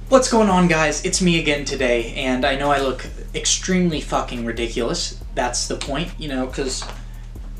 What's going on, guys? It's me again today, and I know I look extremely fucking ridiculous. That's the point, you know, because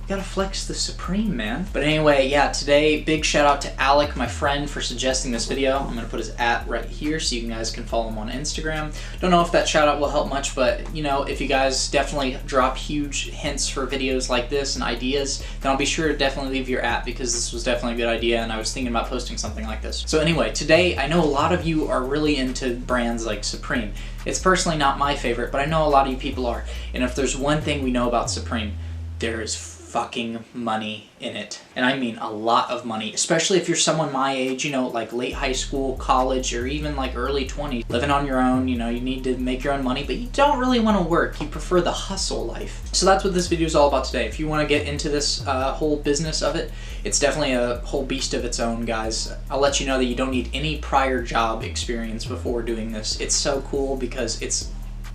gotta flex the Supreme, man. But anyway, yeah, today, big shout out to Alec, my friend, for suggesting this video. I'm gonna put his @ right here so you guys can follow him on Instagram. Don't know if that shout out will help much, but you know, if you guys definitely drop huge hints for videos like this and ideas, then I'll be sure to definitely leave your @ because this was definitely a good idea and I was thinking about posting something like this. So anyway, today, I know a lot of you are really into brands like Supreme. It's personally not my favorite, but I know a lot of you people are. And if there's one thing we know about Supreme, there is fucking money in it. And I mean a lot of money, especially if you're someone my age, you know, like late high school, college, or even like early 20s, living on your own. You know, you need to make your own money, but you don't really want to work. You prefer the hustle life. So that's what this video is all about today. If you want to get into this whole business of it, it's definitely a whole beast of its own, guys. I'll let you know that you don't need any prior job experience before doing this. It's so cool because it's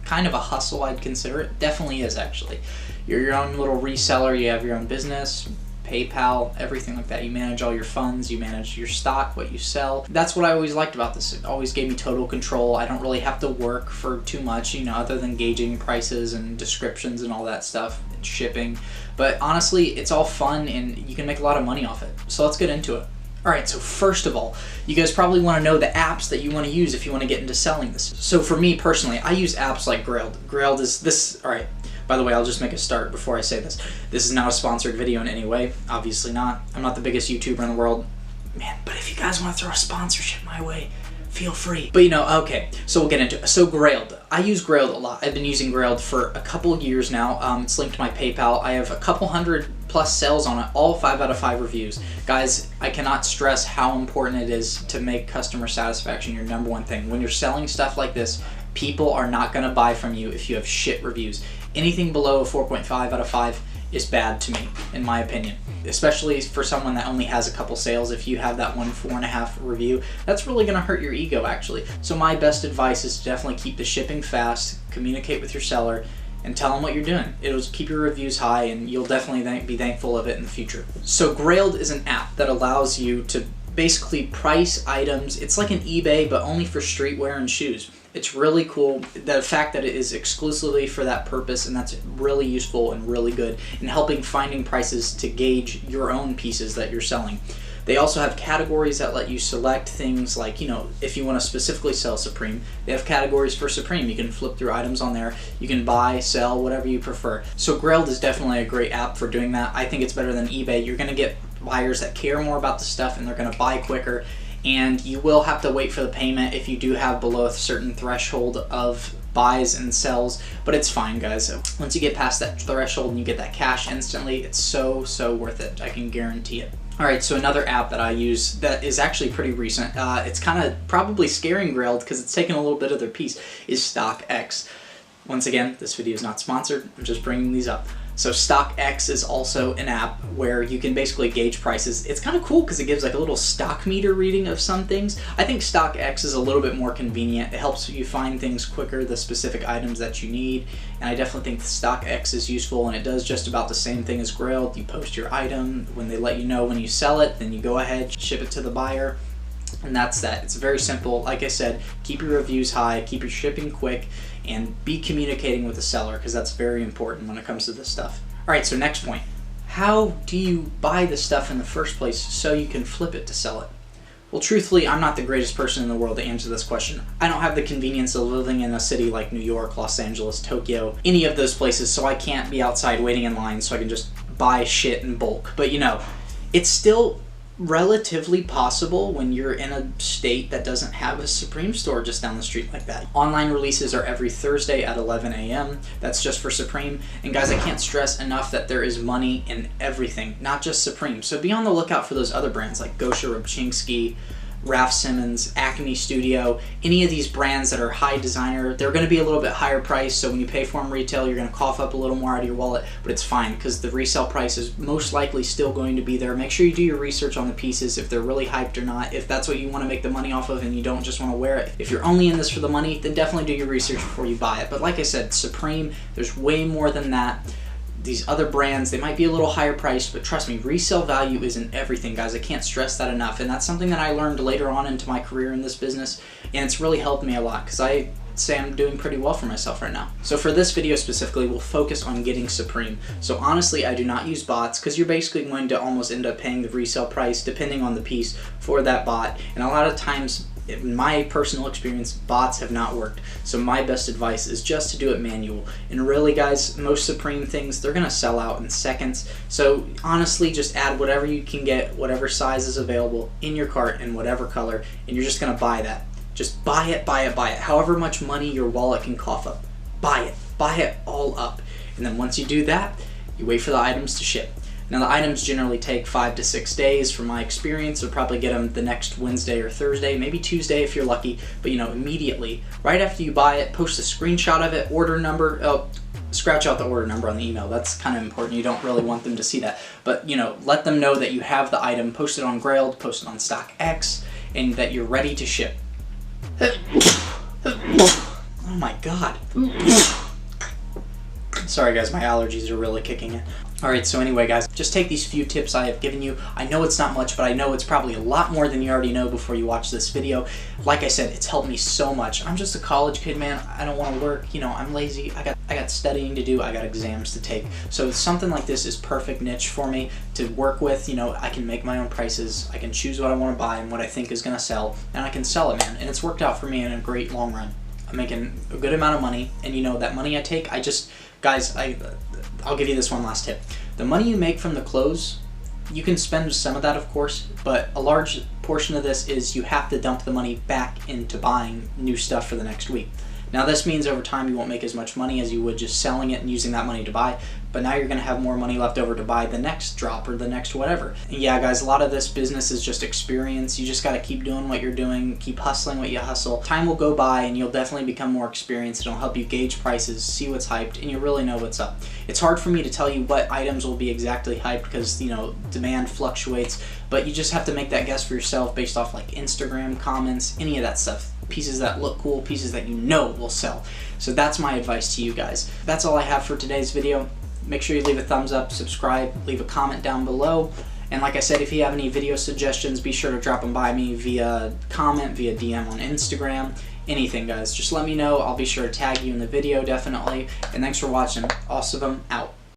kind of a hustle, I'd consider it. Definitely is, actually. You're your own little reseller, you have your own business, PayPal, everything like that. You manage all your funds, you manage your stock, what you sell. That's what I always liked about this. It always gave me total control. I don't really have to work for too much, you know, other than gauging prices and descriptions and all that stuff, and shipping. But honestly, it's all fun and you can make a lot of money off it. So let's get into it. Alright, so first of all, you guys probably want to know the apps that you want to use if you want to get into selling this. So for me personally, I use apps like Grailed. Grailed is this, alright, by the way, I'll just make a start before I say this. This is not a sponsored video in any way, obviously not. I'm not the biggest YouTuber in the world, man, but if you guys want to throw a sponsorship my way, feel free. But you know, okay, so we'll get into it. So Grailed. I use Grailed a lot. I've been using Grailed for a couple of years now. It's linked to my PayPal. I have a couple hundred plus sales on it, all 5 out of 5 reviews. Guys, I cannot stress how important it is to make customer satisfaction your #1 thing. When you're selling stuff like this, people are not gonna buy from you if you have shit reviews. Anything below a 4.5 out of 5 is bad to me, in my opinion. Especially for someone that only has a couple sales. If you have that 1 4.5 review, that's really gonna hurt your ego, actually. So my best advice is to definitely keep the shipping fast, communicate with your seller, and tell them what you're doing. It'll keep your reviews high and you'll definitely be thankful of it in the future. So Grailed is an app that allows you to basically price items. It's like an eBay, but only for streetwear and shoes. It's really cool, the fact that it is exclusively for that purpose, and that's really useful and really good in helping finding prices to gauge your own pieces that you're selling. They also have categories that let you select things like, you know, if you want to specifically sell Supreme, they have categories for Supreme. You can flip through items on there. You can buy, sell, whatever you prefer. So Grailed is definitely a great app for doing that. I think it's better than eBay. You're going to get buyers that care more about the stuff and they're going to buy quicker. And you will have to wait for the payment if you do have below a certain threshold of buys and sells, but it's fine, guys. Once you get past that threshold and you get that cash instantly, it's so worth it. I can guarantee it. Alright, so another app that I use that is actually pretty recent, it's kind of probably scaring Grailed because it's taken a little bit of their piece, is StockX. Once again, this video is not sponsored, I'm just bringing these up. So StockX is also an app where you can basically gauge prices. It's kind of cool because it gives like a little stock meter reading of some things. I think StockX is a little bit more convenient. It helps you find things quicker, the specific items that you need. And I definitely think StockX is useful, and it does just about the same thing as Grailed. You post your item. When they let you know when you sell it, then you go ahead, ship it to the buyer. And that's that. It's very simple. Like I said, keep your reviews high, keep your shipping quick, and be communicating with the seller because that's very important when it comes to this stuff. Alright, so next point. How do you buy the stuff in the first place so you can flip it to sell it? Well, truthfully, I'm not the greatest person in the world to answer this question. I don't have the convenience of living in a city like New York, Los Angeles, Tokyo, any of those places, so I can't be outside waiting in line so I can just buy shit in bulk. But you know, it's still relatively possible when you're in a state that doesn't have a Supreme store just down the street like that. Online releases are every Thursday at 11 a.m. That's just for Supreme. And guys, I can't stress enough that there is money in everything, not just Supreme. So be on the lookout for those other brands like Gosha Rubchinskiy, Raf Simons, Acme Studio, any of these brands that are high designer, they're going to be a little bit higher priced, so when you pay for them retail, you're going to cough up a little more out of your wallet, but it's fine because the resale price is most likely still going to be there. Make sure you do your research on the pieces, if they're really hyped or not, if that's what you want to make the money off of and you don't just want to wear it. If you're only in this for the money, then definitely do your research before you buy it. But like I said, Supreme, there's way more than that. these other brands, they might be a little higher priced, but trust me, resale value isn't everything, guys. I can't stress that enough. And that's something that I learned later on into my career in this business, and it's really helped me a lot because I say I'm doing pretty well for myself right now. So for this video specifically, we'll focus on getting Supreme. So honestly, I do not use bots because you're basically going to almost end up paying the resale price depending on the piece for that bot. And a lot of times, in my personal experience, bots have not worked. So my best advice is just to do it manual. And really, guys, most Supreme things, they're gonna sell out in seconds. So honestly, just add whatever you can get, whatever size is available in your cart in whatever color, and you're just gonna buy that. Just buy it, buy it, buy it. However much money your wallet can cough up, buy it all up. And then once you do that, you wait for the items to ship. Now the items generally take 5 to 6 days from my experience. You'll probably get them the next Wednesday or Thursday, maybe Tuesday if you're lucky, but immediately, right after you buy it, post a screenshot of it, order number, scratch out the order number on the email. That's kind of important. You don't really want them to see that, but let them know that you have the item, post it on Grailed, post it on StockX, and that you're ready to ship. Oh my god. Sorry guys, my allergies are really kicking in. Alright, so anyway guys, just take these few tips I have given you. I know it's not much, but I know it's probably a lot more than you already know before you watch this video. Like I said, it's helped me so much. I'm just a college kid, man. I don't want to work, I'm lazy. I got studying to do, I got exams to take. So something like this is perfect niche for me to work with. I can make my own prices, I can choose what I want to buy and what I think is going to sell, and I can sell it, man. And it's worked out for me in a great long run. I'm making a good amount of money, and that money I take, guys, I'll give you this one last tip. The money you make from the clothes, you can spend some of that, of course, but a large portion of this is you have to dump the money back into buying new stuff for the next week. Now this means over time you won't make as much money as you would just selling it and using that money to buy, but now you're going to have more money left over to buy the next drop or the next whatever. And yeah guys, a lot of this business is just experience. You just got to keep doing what you're doing, keep hustling what you hustle. Time will go by and you'll definitely become more experienced. It'll help you gauge prices, see what's hyped, and you really know what's up. It's hard for me to tell you what items will be exactly hyped because demand fluctuates, but you just have to make that guess for yourself based off like Instagram comments, any of that stuff. Pieces that look cool, pieces that will sell. So that's my advice to you guys. That's all I have for today's video. Make sure you leave a thumbs up, subscribe, leave a comment down below. And like I said, if you have any video suggestions, be sure to drop them by me via comment, via DM on Instagram, anything guys. Just let me know. I'll be sure to tag you in the video definitely. And thanks for watching. Awesome, out.